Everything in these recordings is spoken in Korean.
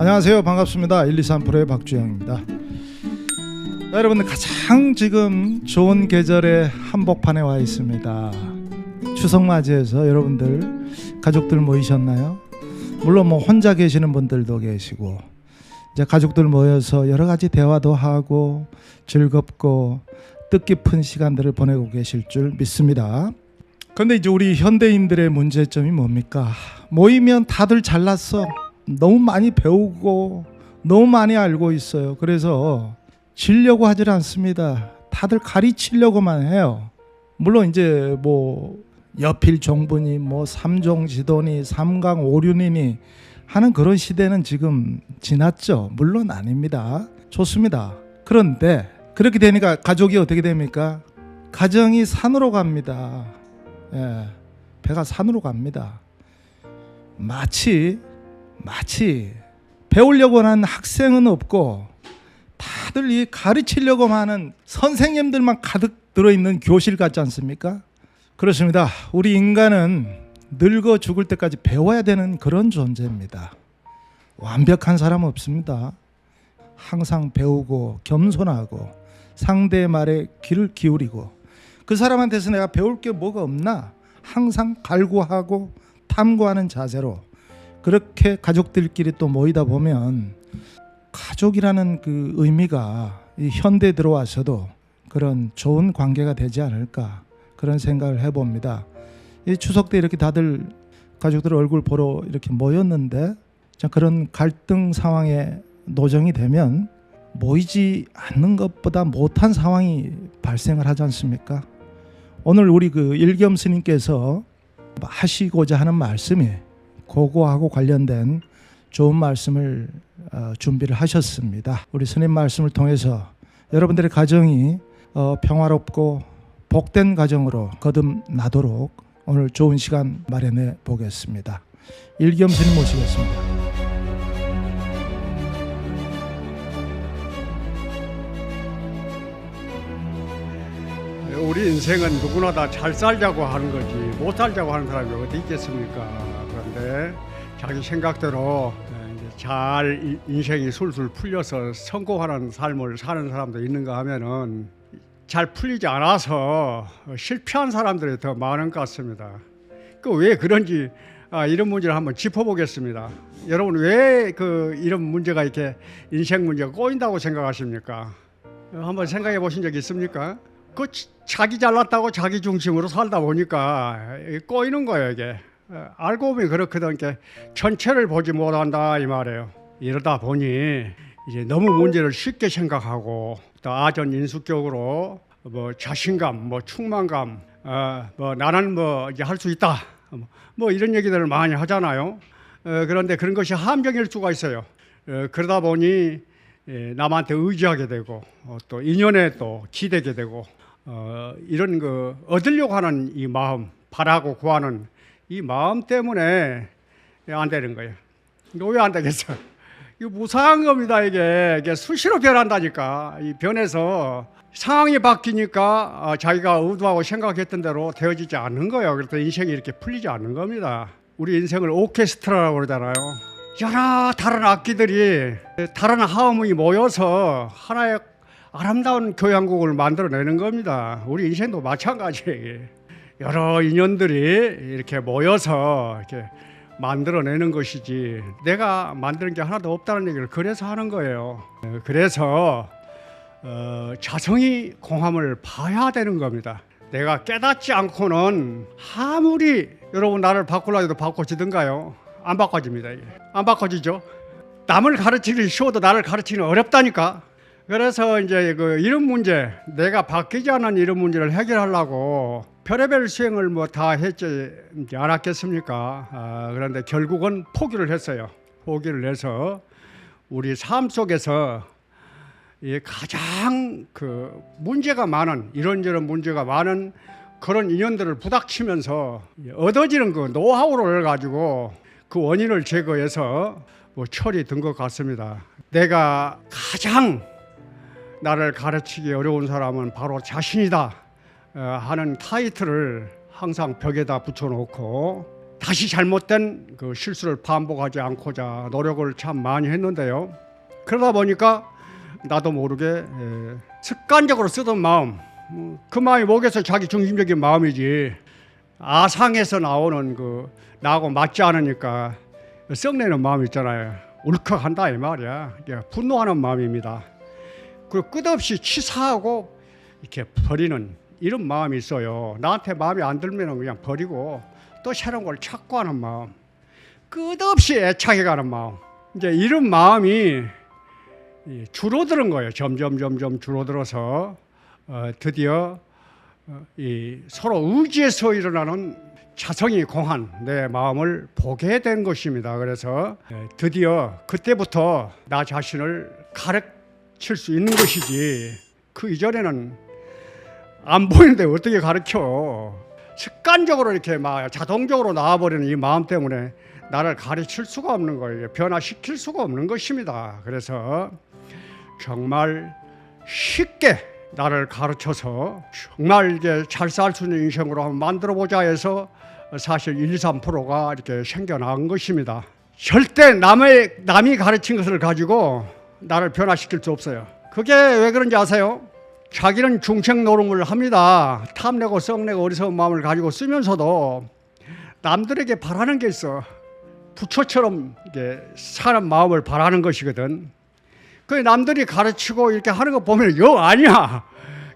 안녕하세요. 반갑습니다. 123 프로의 박주영입니다. 여러분들 가장 지금 좋은 계절의 한복판에 와 있습니다. 추석 맞이해서 여러분들 가족들 모이셨나요? 물론 혼자 계시는 분들도 계시고 이제 가족들 모여서 여러 가지 대화도 하고 즐겁고 뜻깊은 시간들을 보내고 계실 줄 믿습니다. 그런데 이제 우리 현대인들의 문제점이 뭡니까? 모이면 다들 잘났어. 너무 많이 배우고 너무 많이 알고 있어요. 그래서 지려고 하질 않습니다. 다들 가르치려고만 해요. 물론 이제 여필 종분이 삼종지도니 삼강오륜이니 하는 그런 시대는 지금 지났죠. 물론 아닙니다. 좋습니다. 그런데 그렇게 되니까 가족이 어떻게 됩니까? 가정이 산으로 갑니다. 배가 산으로 갑니다. 마치 배우려고 하는 학생은 없고 다들 이 가르치려고 하는 선생님들만 가득 들어있는 교실 같지 않습니까? 그렇습니다. 우리 인간은 늙어 죽을 때까지 배워야 되는 그런 존재입니다. 완벽한 사람은 없습니다. 항상 배우고 겸손하고 상대의 말에 귀를 기울이고 그 사람한테서 내가 배울 게 뭐가 없나 항상 갈구하고 탐구하는 자세로 그렇게 가족들끼리 또 모이다 보면 가족이라는 그 의미가 이 현대에 들어와서도 그런 좋은 관계가 되지 않을까 그런 생각을 해봅니다. 이 추석 때 이렇게 다들 가족들 얼굴 보러 이렇게 모였는데 그런 갈등 상황에 노정이 되면 모이지 않는 것보다 못한 상황이 발생을 하지 않습니까? 오늘 우리 그 일겸 스님께서 하시고자 하는 말씀이 그거하고 관련된 좋은 말씀을 준비를 하셨습니다. 우리 스님 말씀을 통해서 여러분들의 가정이 평화롭고 복된 가정으로 거듭나도록 오늘 좋은 시간 마련해 보겠습니다. 일겸 스님 모시겠습니다. 우리 인생은 누구나 다 잘 살자고 하는 거지 못 살자고 하는 사람이 어디 있겠습니까? 그런데 자기 생각대로 잘 인생이 술술 풀려서 성공하는 삶을 사는 사람도 있는가 하면은 잘 풀리지 않아서 실패한 사람들이 더 많은 것 같습니다. 왜 그런지 이런 문제를 한번 짚어보겠습니다. 여러분 왜 이런 문제가 이렇게 인생 문제가 꼬인다고 생각하십니까? 한번 생각해 보신 적 있습니까? 자기 잘났다고 자기 중심으로 살다 보니까 꼬이는 거예요. 이게 알고 보면 그렇거든. 이렇게 전체를 보지 못한다 이 말이에요. 이러다 보니 이제 너무 문제를 쉽게 생각하고 또 아전 인수격으로 자신감, 충만감, 나는 이제 할 수 있다, 이런 얘기들을 많이 하잖아요. 그런데 그런 것이 함정일 수가 있어요. 그러다 보니 남한테 의지하게 되고 또 인연에 또 기대게 되고 이런 얻으려고 하는 이 마음, 바라고 구하는 이 마음 때문에 안 되는 거예요. 왜 안 되겠어? 이거 무상한 겁니다. 이게 수시로 변한다니까. 이 변해서 상황이 바뀌니까 자기가 의도하고 생각했던 대로 되어지지 않는 거예요. 그래서 인생이 이렇게 풀리지 않는 겁니다. 우리 인생을 오케스트라라고 그러잖아요. 여러 다른 악기들이 다른 하모니 모여서 하나의 아름다운 교향곡을 만들어내는 겁니다. 우리 인생도 마찬가지예요. 여러 인연들이 이렇게 모여서 이렇게 만들어내는 것이지 내가 만드는 게 하나도 없다는 얘기를 그래서 하는 거예요. 그래서 자성이 공함을 봐야 되는 겁니다. 내가 깨닫지 않고는 아무리 여러분 나를 바꾸려 해도 바꿔지든가요? 안 바꿔집니다. 이게. 안 바꿔지죠. 남을 가르치기 쉬워도 나를 가르치기는 어렵다니까. 그래서 이제 이런 문제, 내가 바뀌지 않은 이런 문제를 해결하려고 별의별 수행을 다 했지 않았겠습니까? 그런데 결국은 포기를 했어요. 포기를 해서 우리 삶 속에서 가장 문제가 많은 이런저런 문제가 많은 그런 인연들을 부닥치면서 얻어지는 노하우를 가지고 그 원인을 제거해서 철이 든 것 같습니다. 내가 가장 나를 가르치기 어려운 사람은 바로 자신이다 하는 타이틀을 항상 벽에다 붙여놓고 다시 잘못된 그 실수를 반복하지 않고자 노력을 참 많이 했는데요. 그러다 보니까 나도 모르게 습관적으로 쓰던 마음, 그 마음이 뭐겠어? 자기 중심적인 마음이지. 아상에서 나오는 그 나하고 맞지 않으니까 썩내는 마음 있잖아요. 울컥한다 이 말이야. 분노하는 마음입니다. 그리고 끝없이 치사하고 이렇게 버리는 이런 마음이 있어요. 나한테 마음에 안 들면 그냥 버리고 또 새로운 걸 찾고 하는 마음, 끝없이 애착해 가는 마음. 이제 이런 마음이 줄어드는 거예요. 점점 줄어들어서 드디어 이 서로 의지에서 일어나는 자성이 공한 내 마음을 보게 된 것입니다. 그래서 드디어 그때부터 나 자신을 가르칠 수 있는 것이지, 그 이전에는 안 보이는데 어떻게 가르쳐. 습관적으로 이렇게 막 자동적으로 나와버리는 이 마음 때문에 나를 가르칠 수가 없는 거예요. 변화시킬 수가 없는 것입니다. 그래서 정말 쉽게 나를 가르쳐서 정말 이제 잘 살 수 있는 인생으로 한번 만들어보자 해서 사실 1, 2, 3%가 이렇게 생겨난 것입니다. 절대 남이 가르친 것을 가지고 나를 변화시킬 수 없어요. 그게 왜 그런지 아세요? 자기는 중생 노름을 합니다. 탐내고 썩내고 어리석은 마음을 가지고 쓰면서도 남들에게 바라는 게 있어. 부처처럼 이게 사람 마음을 바라는 것이거든. 그 남들이 가르치고 이렇게 하는 거 보면 여 아니야.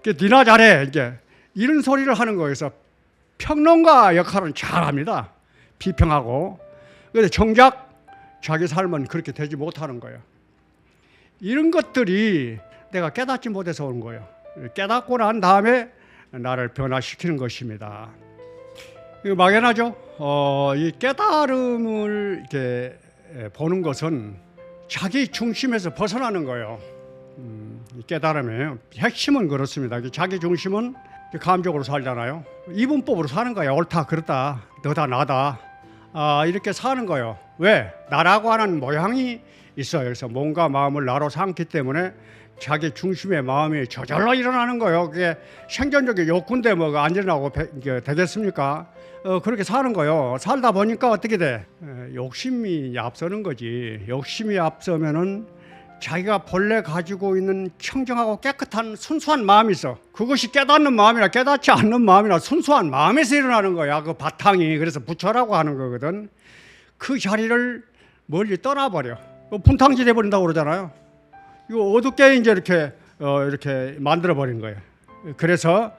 니나 잘해. 이게 이런 소리를 하는 거에서 평론가 역할은 잘합니다. 비평하고. 그런데 정작 자기 삶은 그렇게 되지 못하는 거예요. 이런 것들이 내가 깨닫지 못해서 오는 거예요. 깨닫고 난 다음에 나를 변화시키는 것입니다. 이거 막연하죠? 이 깨달음을 이렇게 보는 것은 자기 중심에서 벗어나는 거예요. 깨달음의 핵심은 그렇습니다. 자기 중심은 감정으로 살잖아요. 이분법으로 사는 거야. 옳다, 그렇다, 너다, 나다. 이렇게 사는 거예요. 왜? 나라고 하는 모양이 있어요. 그래서 몸과 마음을 나로 삼기 때문에 자기 중심의 마음이 저절로 일어나는 거예요. 그게 생존적인 욕구인데 뭐가 안 일어나고 되겠습니까? 그렇게 사는 거예요. 살다 보니까 어떻게 돼? 욕심이 앞서는 거지. 욕심이 앞서면은 자기가 본래 가지고 있는 청정하고 깨끗한 순수한 마음이 있어. 그것이 깨닫는 마음이나 깨닫지 않는 마음이나 순수한 마음에서 일어나는 거야. 그 바탕이. 그래서 부처라고 하는 거거든. 그 자리를 멀리 떠나버려. 분탕질 해버린다고 그러잖아요. 이거 어둡게 이제 이렇게 만들어 버린 거예요. 그래서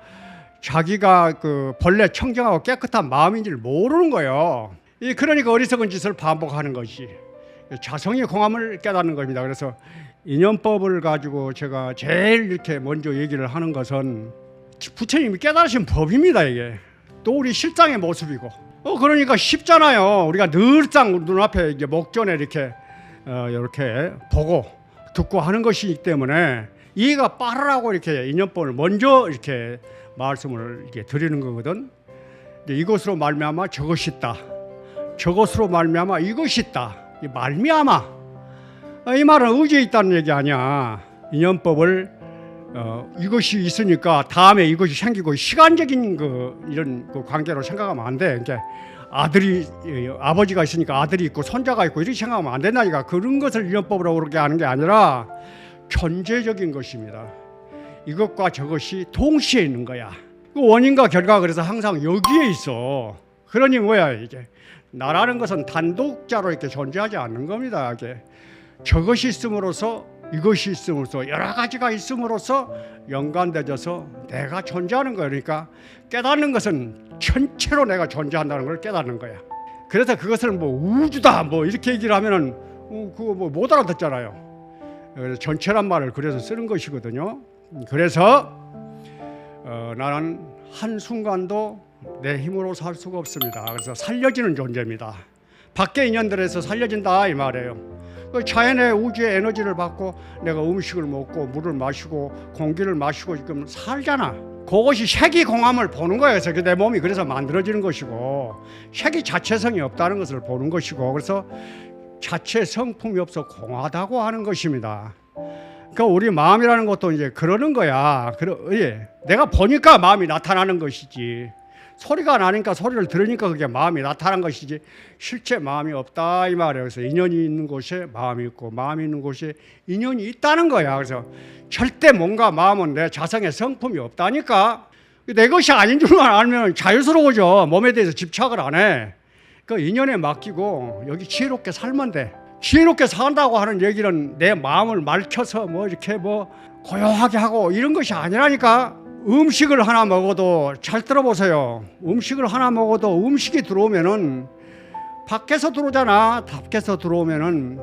자기가 그 본래 청정하고 깨끗한 마음인지를 모르는 거예요. 그러니까 어리석은 짓을 반복하는 것이 자성의 공함을 깨닫는 겁니다. 그래서 인연법을 가지고 제가 제일 이렇게 먼저 얘기를 하는 것은 부처님이 깨달으신 법입니다. 이게 또 우리 실상의 모습이고. 그러니까 쉽잖아요. 우리가 늘상 눈앞에 이제 목전에 이렇게 보고 듣고 하는 것이기 때문에 이해가 빠르라고 이렇게 인연법을 먼저 이렇게 말씀을 이렇게 드리는 거거든. 이것으로 말미암아 저것이 있다. 저것으로 말미암아 이것이 있다. 이 말미암아. 이 말은 의지에 있다는 얘기 아니야. 인연법을 이것이 있으니까 다음에 이것이 생기고 시간적인 이런 관계로 생각하면 안 돼. 그러니까 아버지가 있으니까 아들이 있고 손자가 있고 이렇게 생각하면 안 된다니까. 그런 것을 인연법으로 그렇게 하는 게 아니라 존재적인 것입니다. 이것과 저것이 동시에 있는 거야. 그 원인과 결과가 그래서 항상 여기에 있어. 그러니 뭐야 이게 나라는 것은 단독자로 이렇게 존재하지 않는 겁니다. 이게 저것이 있음으로써 이것이 있음으로써 여러 가지가 있음으로써 연관되어서 내가 존재하는 거예요. 그러니까 깨닫는 것은 전체로 내가 존재한다는 걸 깨닫는 거야. 그래서 그것을 뭐 우주다 뭐 이렇게 얘기를 하면은 그거 뭐 못 알아듣잖아요. 그래서 전체란 말을 그래서 쓰는 것이거든요. 그래서 나는 한순간도 내 힘으로 살 수가 없습니다. 그래서 살려지는 존재입니다. 밖의 인연들에서 살려진다 이 말이에요. 자연의 우주의 에너지를 받고 내가 음식을 먹고 물을 마시고 공기를 마시고 지금 살잖아. 그것이 색이공함을 보는 거예요. 그래서 내 몸이 그래서 만들어지는 것이고 색이 자체성이 없다는 것을 보는 것이고 그래서 자체 성품이 없어 공하다고 하는 것입니다. 그러니까 우리 마음이라는 것도 이제 그러는 거야. 내가 보니까 마음이 나타나는 것이지 소리가 나니까 소리를 들으니까 그게 마음이 나타난 것이지 실제 마음이 없다 이 말이에요. 그래서 인연이 있는 곳에 마음이 있고 마음이 있는 곳에 인연이 있다는 거야. 그래서 절대 뭔가 마음은 내 자성의 성품이 없다니까. 내 것이 아닌 줄만 알면 자유스러워져. 몸에 대해서 집착을 안 해. 그 인연에 맡기고 여기 지혜롭게 살면 돼. 지혜롭게 산다고 하는 얘기는 내 마음을 맑혀서 뭐 이렇게 뭐 고요하게 하고 이런 것이 아니라니까. 음식을 하나 먹어도 잘 들어보세요. 음식을 하나 먹어도 음식이 들어오면은 밖에서 들어오잖아. 밖에서 들어오면은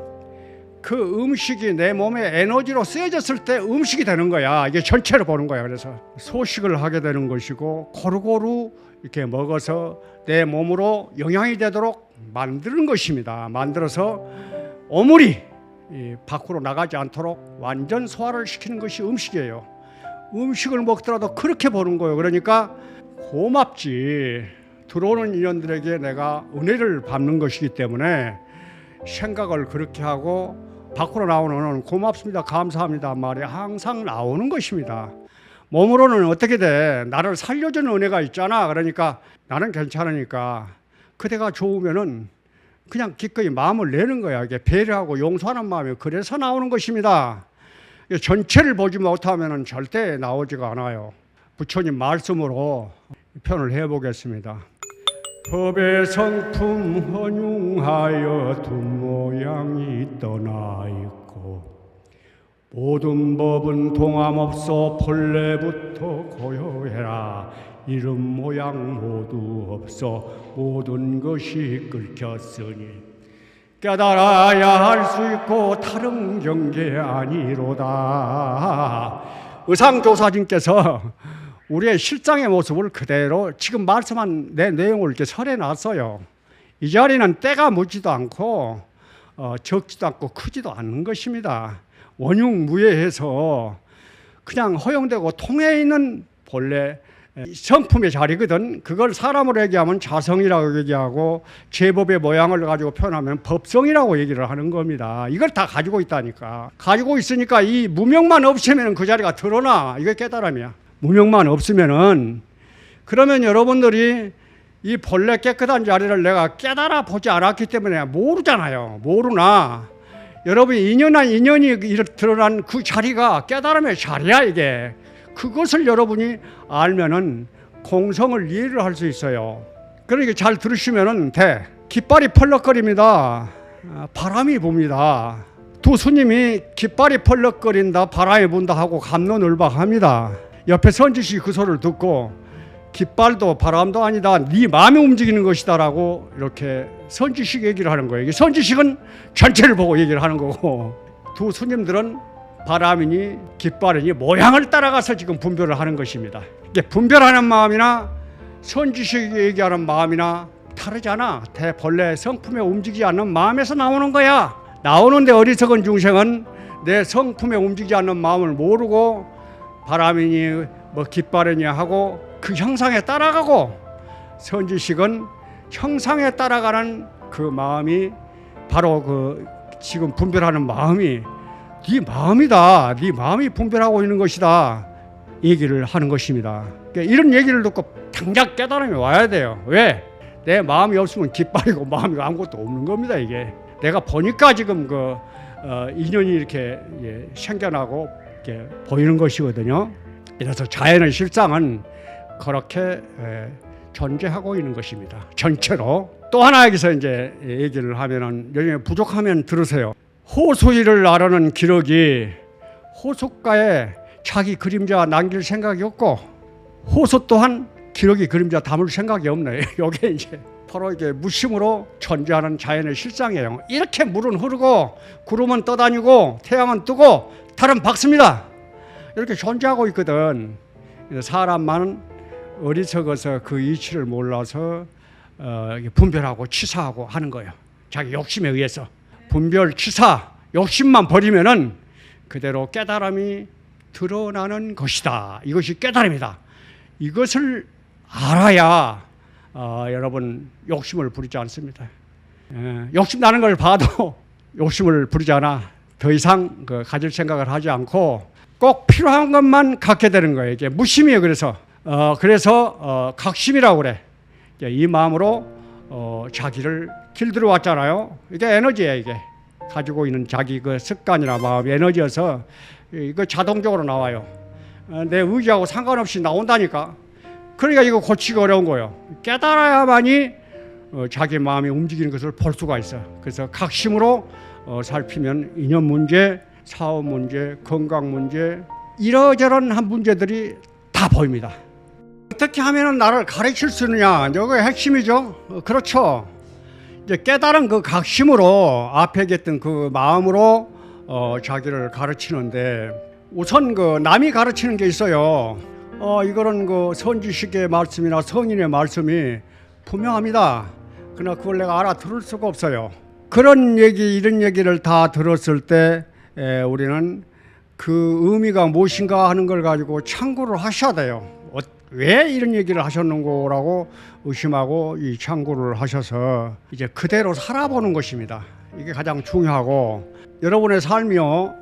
그 음식이 내 몸에 에너지로 쓰여졌을 때 음식이 되는 거야. 이게 전체를 보는 거야. 그래서 소식을 하게 되는 것이고 고루고루 이렇게 먹어서 내 몸으로 영향이 되도록 만드는 것입니다. 만들어서 오물이 밖으로 나가지 않도록 완전 소화를 시키는 것이 음식이에요. 음식을 먹더라도 그렇게 보는 거예요. 그러니까 고맙지. 들어오는 인연들에게 내가 은혜를 받는 것이기 때문에 생각을 그렇게 하고 밖으로 나오는 고맙습니다, 감사합니다 말이 항상 나오는 것입니다. 몸으로는 어떻게 돼? 나를 살려주는 은혜가 있잖아. 그러니까 나는 괜찮으니까 그대가 좋으면은 그냥 기꺼이 마음을 내는 거야. 이게 배려하고 용서하는 마음이 그래서 나오는 것입니다. 전체를 보지 못하면 절대 나오지가 않아요. 부처님 말씀으로 표현을 해보겠습니다. 법의 성품 헌용하여 두 모양이 떠나 있고 모든 법은 동함없어 본래부터 고요해라. 이름 모양 모두 없어 모든 것이 끓겼으니 깨달아야 할 수 있고 다른 경계 아니로다. 의상조사진께서 우리의 실상의 모습을 그대로 지금 말씀한 내 내용을 이렇게 설해놨어요. 이 자리는 때가 묻지도 않고 적지도 않고 크지도 않는 것입니다. 원흉무예해서 그냥 허용되고 통해 있는 본래 성품의 자리거든. 그걸 사람으로 얘기하면 자성이라고 얘기하고 제법의 모양을 가지고 표현하면 법성이라고 얘기를 하는 겁니다. 이걸 다 가지고 있다니까. 가지고 있으니까 이 무명만 없으면 그 자리가 드러나. 이게 깨달음이야. 무명만 없으면은 그러면 여러분들이 이 본래 깨끗한 자리를 내가 깨달아 보지 않았기 때문에 모르잖아요. 모르나 여러분이 인연이 드러난 그 자리가 깨달음의 자리야. 이게 그것을 여러분이 알면은 공성을 이해를 할 수 있어요. 그러니까 잘 들으시면은 돼. 깃발이 펄럭거립니다. 바람이 붑니다. 두 스님이 깃발이 펄럭거린다 바람이 분다 하고 갑론을박합니다. 옆에 선지식이 그 소리를 듣고 깃발도 바람도 아니다, 네 마음이 움직이는 것이다라고 이렇게 선지식 얘기를 하는 거예요. 선지식은 전체를 보고 얘기를 하는 거고 두 스님들은 바람이니 깃발이니 모양을 따라가서 지금 분별을 하는 것입니다. 이게 분별하는 마음이나 선지식이 얘기하는 마음이나 다르잖아. 본래 성품에 움직이지 않는 마음에서 나오는 거야. 나오는데 어리석은 중생은 내 성품에 움직이지 않는 마음을 모르고 바람이니 뭐 깃발이니 하고 그 형상에 따라가고, 선지식은 형상에 따라가는 그 마음이 바로 그 지금 분별하는 마음이 네 마음이다. 네 마음이 분별하고 있는 것이다. 얘기를 하는 것입니다. 그러니까 이런 얘기를 듣고 당장 깨달음이 와야 돼요. 왜? 내 마음이 없으면 깃발이고 마음이 아무것도 없는 겁니다. 이게 내가 보니까 지금 그 인연이 이렇게 생겨나고 이렇게 보이는 것이거든요. 그래서 자연의 실상은 그렇게 존재하고 있는 것입니다. 전체로. 또 하나 여기서 이제 얘기를 하면은 여기 부족하면 들으세요. 호수일을 나르는 기러기, 호숫가에 자기 그림자 남길 생각이 없고 호수 또한 기러기 그림자 담을 생각이 없네. 이게 이제 서로 이게 무심으로 존재하는 자연의 실상이에요. 이렇게 물은 흐르고 구름은 떠다니고 태양은 뜨고 달은 밝습니다. 이렇게 존재하고 있거든. 사람만 어리석어서 그 이치를 몰라서 분별하고 치사하고 하는 거예요. 자기 욕심에 의해서. 분별, 치사, 욕심만 버리면은 그대로 깨달음이 드러나는 것이다. 이것이 깨달음이다. 이것을 알아야 여러분 욕심을 부리지 않습니다. 욕심 나는 걸 봐도 욕심을 부리지 않아. 더 이상 가질 생각을 하지 않고 꼭 필요한 것만 갖게 되는 거예요. 이게 무심이에요. 그래서 그래서 각심이라고 그래. 이 마음으로 자기를 길들여 왔잖아요. 이게 에너지예요. 이게 가지고 있는 자기 그 습관이나 마음이 에너지여서 이거 자동적으로 나와요. 내 의지하고 상관없이 나온다니까. 그러니까 이거 고치기 어려운 거예요. 깨달아야만이 자기 마음이 움직이는 것을 볼 수가 있어. 그래서 각심으로 살피면 인연 문제, 사업 문제, 건강 문제, 이러저런 한 문제들이 다 보입니다. 어떻게 하면 나를 가르칠 수 있느냐, 이게 핵심이죠. 그렇죠. 이제 깨달은 그 각심으로 앞에 얘기했던 그 마음으로 자기를 가르치는데, 우선 그 남이 가르치는 게 있어요. 이거는 그 선지식의 말씀이나 성인의 말씀이 분명합니다. 그러나 그걸 내가 알아들을 수가 없어요. 그런 얘기, 이런 얘기를 다 들었을 때 우리는 그 의미가 무엇인가 하는 걸 가지고 참고를 하셔야 돼요. 왜 이런 얘기를 하셨는고라고 의심하고 이 참고를 하셔서 이제 그대로 살아보는 것입니다. 이게 가장 중요하고, 여러분의 삶이요,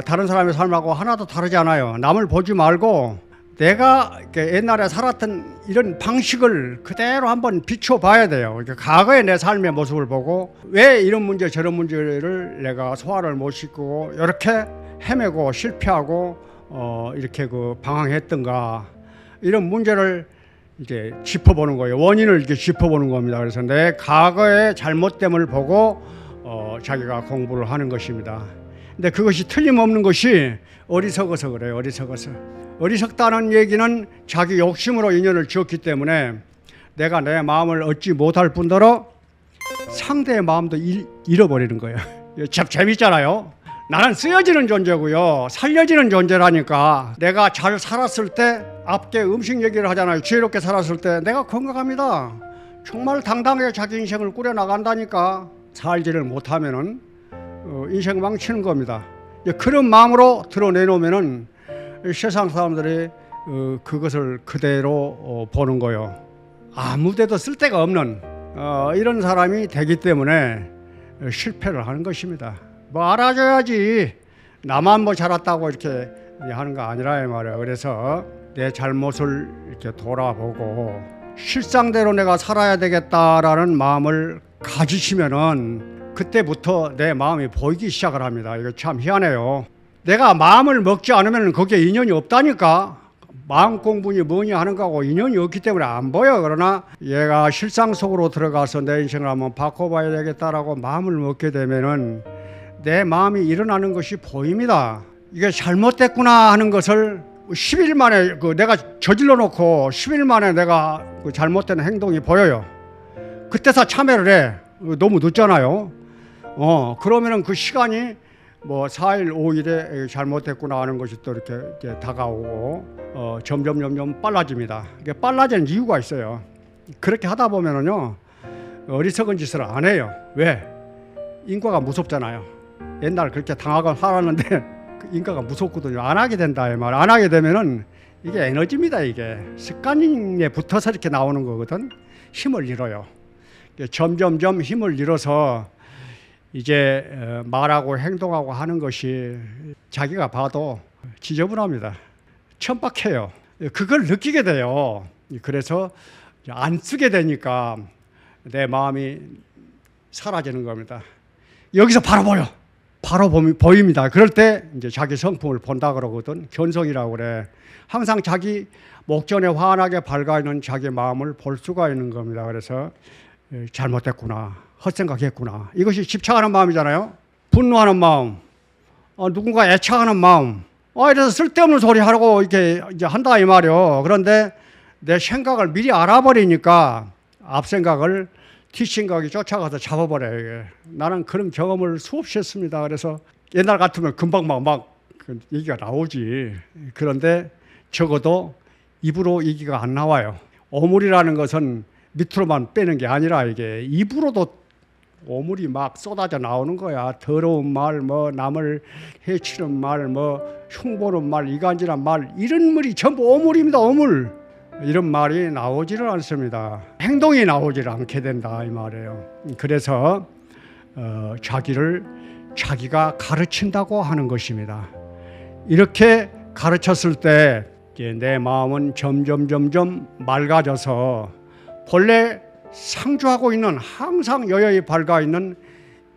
다른 사람의 삶하고 하나도 다르지 않아요. 남을 보지 말고 내가 옛날에 살았던 이런 방식을 그대로 한번 비춰봐야 돼요. 과거의 내 삶의 모습을 보고 왜 이런 문제 저런 문제를 내가 소화를 못 시키고 이렇게 헤매고 실패하고 이렇게 그 방황했던가, 이런 문제를 이제 짚어보는 거예요. 원인을 이렇게 짚어보는 겁니다. 그래서 내 과거의 잘못됨을 보고 자기가 공부를 하는 것입니다. 근데 그것이 틀림없는 것이 어리석어서 그래요. 어리석다는 얘기는 자기 욕심으로 인연을 지었기 때문에 내가 내 마음을 얻지 못할 뿐더러 상대의 마음도 잃어버리는 거예요. 참 재밌잖아요. 나는 쓰여지는 존재고요, 살려지는 존재라니까. 내가 잘 살았을 때, 앞에 음식 얘기를 하잖아요. 지혜롭게 살았을 때 내가 건강합니다. 정말 당당하게 자기 인생을 꾸려나간다니까. 살지를 못하면은 인생 망치는 겁니다. 그런 마음으로 드러내놓으면은 세상 사람들이 그것을 그대로 보는 거예요. 아무데도 쓸데가 없는 이런 사람이 되기 때문에 실패를 하는 것입니다. 뭐 알아줘야지, 나만 뭐 잘했다고 이렇게 하는 거 아니라 이 말이에요. 그래서 내 잘못을 이렇게 돌아보고 실상대로 내가 살아야 되겠다라는 마음을 가지시면은 그때부터 내 마음이 보이기 시작을 합니다. 이거 참 희한해요. 내가 마음을 먹지 않으면 거기에 인연이 없다니까. 마음 공부니 뭐니 하는 거하고 인연이 없기 때문에 안 보여. 그러나 얘가 실상 속으로 들어가서 내 인생을 한번 바꿔봐야 되겠다라고 마음을 먹게 되면은 내 마음이 일어나는 것이 보입니다. 이게 잘못됐구나 하는 것을 10일 만에 내가 저질러 놓고 10일 만에 내가 잘못된 행동이 보여요. 그때서 참여를 해. 너무 늦잖아요. 그러면은 그 시간이 뭐 4일, 5일에 잘못됐구나 하는 것이 또 이렇게 다가오고 점점 빨라집니다. 이게 빨라지는 이유가 있어요. 그렇게 하다 보면은요, 어리석은 짓을 안 해요. 왜? 인과가 무섭잖아요. 옛날 그렇게 당하고 살았는데 인과가 무섭거든요. 안 하게 된다 이 말. 안 하게 되면은 이게 에너지입니다. 이게 습관에 붙어서 이렇게 나오는 거거든. 힘을 잃어요. 점점점 힘을 잃어서 이제 말하고 행동하고 하는 것이 자기가 봐도 지저분합니다. 천박해요. 그걸 느끼게 돼요. 그래서 안 쓰게 되니까 내 마음이 사라지는 겁니다. 여기서 바로 보여. 바로 보입니다. 그럴 때 이제 자기 성품을 본다 그러거든. 견성이라고 그래. 항상 자기 목전에 환하게 밝아 있는 자기 마음을 볼 수가 있는 겁니다. 그래서 잘못됐구나, 헛생각했구나, 이것이 집착하는 마음이잖아요. 분노하는 마음, 누군가 애착하는 마음. 이래서 쓸데없는 소리 하라고 이렇게 이제 한다 이 말이요. 그런데 내 생각을 미리 알아버리니까 앞 생각을 뒷생각이 쫓아가서 잡아버려요. 이게. 나는 그런 경험을 수없이 했습니다. 그래서 옛날 같으면 금방 막 그 얘기가 나오지. 그런데 적어도 입으로 얘기가 안 나와요. 오물이라는 것은 밑으로만 빼는 게 아니라 이게 입으로도 오물이 막 쏟아져 나오는 거야. 더러운 말, 뭐 남을 해치는 말, 뭐 흉보는 말, 이간질한 말, 이런 말이 전부 오물입니다. 오물. 이런 말이 나오지를 않습니다. 행동이 나오지를 않게 된다 이 말이에요. 그래서 자기를 자기가 가르친다고 하는 것입니다. 이렇게 가르쳤을 때 이제 내 마음은 점점 맑아져서 본래 상주하고 있는 항상 여여히 밝아 있는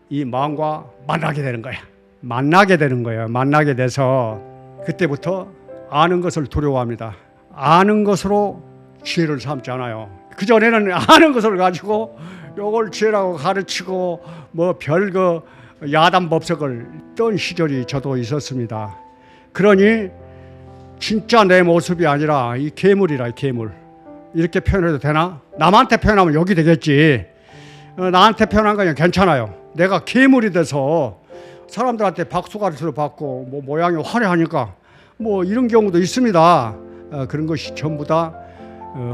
이 마음과 만나게 되는 거야. 만나게 되는 거예요. 만나게 돼서 그때부터 아는 것을 두려워합니다. 아는 것으로 지혜를 삼잖아요. 그 전에는 아는 것을 가지고 요걸 지혜라고 가르치고 뭐 별거 야단법석을 떤 시절이 저도 있었습니다. 그러니 진짜 내 모습이 아니라 이 괴물이라, 괴물. 이렇게 표현해도 되나? 남한테 표현하면 욕이 되겠지. 나한테 표현한 거는 괜찮아요. 내가 괴물이 돼서 사람들한테 박수갈채를 받고 뭐 모양이 화려하니까 뭐 이런 경우도 있습니다. 그런 것이 전부 다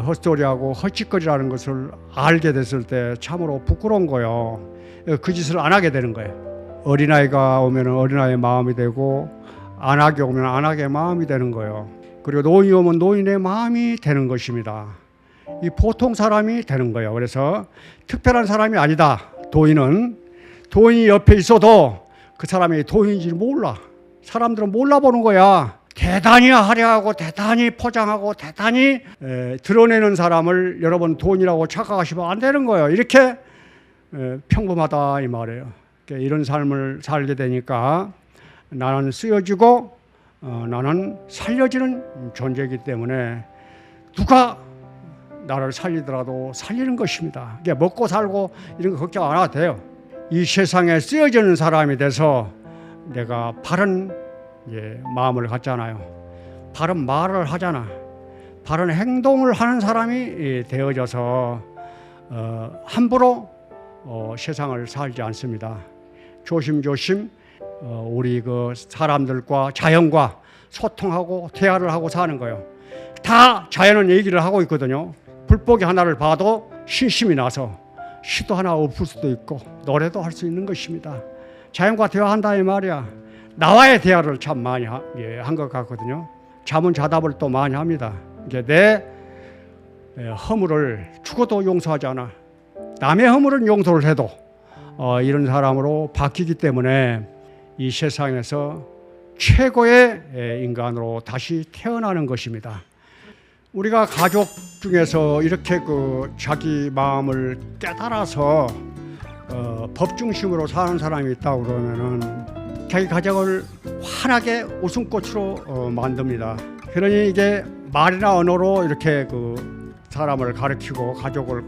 헛소리하고 헛짓거리라는 것을 알게 됐을 때 참으로 부끄러운 거예요. 그 짓을 안 하게 되는 거예요. 어린아이가 오면 어린아이의 마음이 되고 안하게 오면 안하게 마음이 되는 거예요. 그리고 노인이 오면 노인의 마음이 되는 것입니다. 이 보통 사람이 되는 거예요. 그래서 특별한 사람이 아니다. 도인이 옆에 있어도 그 사람이 도인인지 몰라. 사람들은 몰라보는 거야. 대단히 화려하고 대단히 포장하고 대단히 드러내는 사람을 여러분 도인이라고 착각하시면 안 되는 거예요. 이렇게 평범하다 이 말이에요. 이런 삶을 살게 되니까 나는 쓰여지고 나는 살려지는 존재이기 때문에 누가 나를 살리더라도 살리는 것입니다. 먹고 살고 이런 거 걱정 안 해도 돼요. 이 세상에 쓰여지는 사람이 돼서 내가 바른 마음을 갖잖아요. 바른 말을 하잖아. 바른 행동을 하는 사람이 되어져서 함부로 세상을 살지 않습니다. 조심조심 우리 그 사람들과 자연과 소통하고 대화를 하고 사는 거예요. 다 자연은 얘기를 하고 있거든요. 불고기 하나를 봐도 신심이 나서 시도 하나 없을 수도 있고 노래도 할 수 있는 것입니다. 자연과 대화한다 이 말이야. 나와의 대화를 참 많이 한 것 같거든요. 자문자답을 또 많이 합니다. 이제 내 허물을 죽어도 용서하지 않아. 남의 허물은 용서를 해도 이런 사람으로 바뀌기 때문에 이 세상에서 최고의 인간으로 다시 태어나는 것입니다. 우리가 가족 중에서 이렇게 자기 마음을 깨달아서 법중심으로 사는 사람이 있다고 그러면은 자기 가정을 환하게 웃음꽃으로 만듭니다. 그러니 이게 말이나 언어로 이렇게 사람을 가르치고 가족을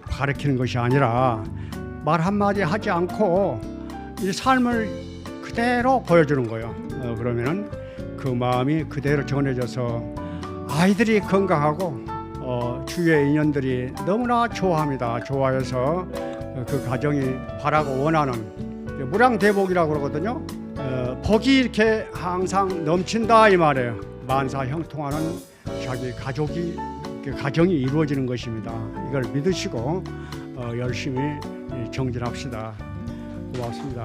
가르치는 것이 아니라 말 한마디 하지 않고 이 삶을 그대로 보여주는 거예요. 그러면은 그 마음이 그대로 전해져서 아이들이 건강하고 주위의 인연들이 너무나 좋아합니다. 좋아해서 그 가정이 바라고 원하는 무량대복이라고 그러거든요. 복이 이렇게 항상 넘친다 이 말이에요. 만사형통하는 자기 가정이 이루어지는 것입니다. 이걸 믿으시고 열심히 정진합시다. 고맙습니다.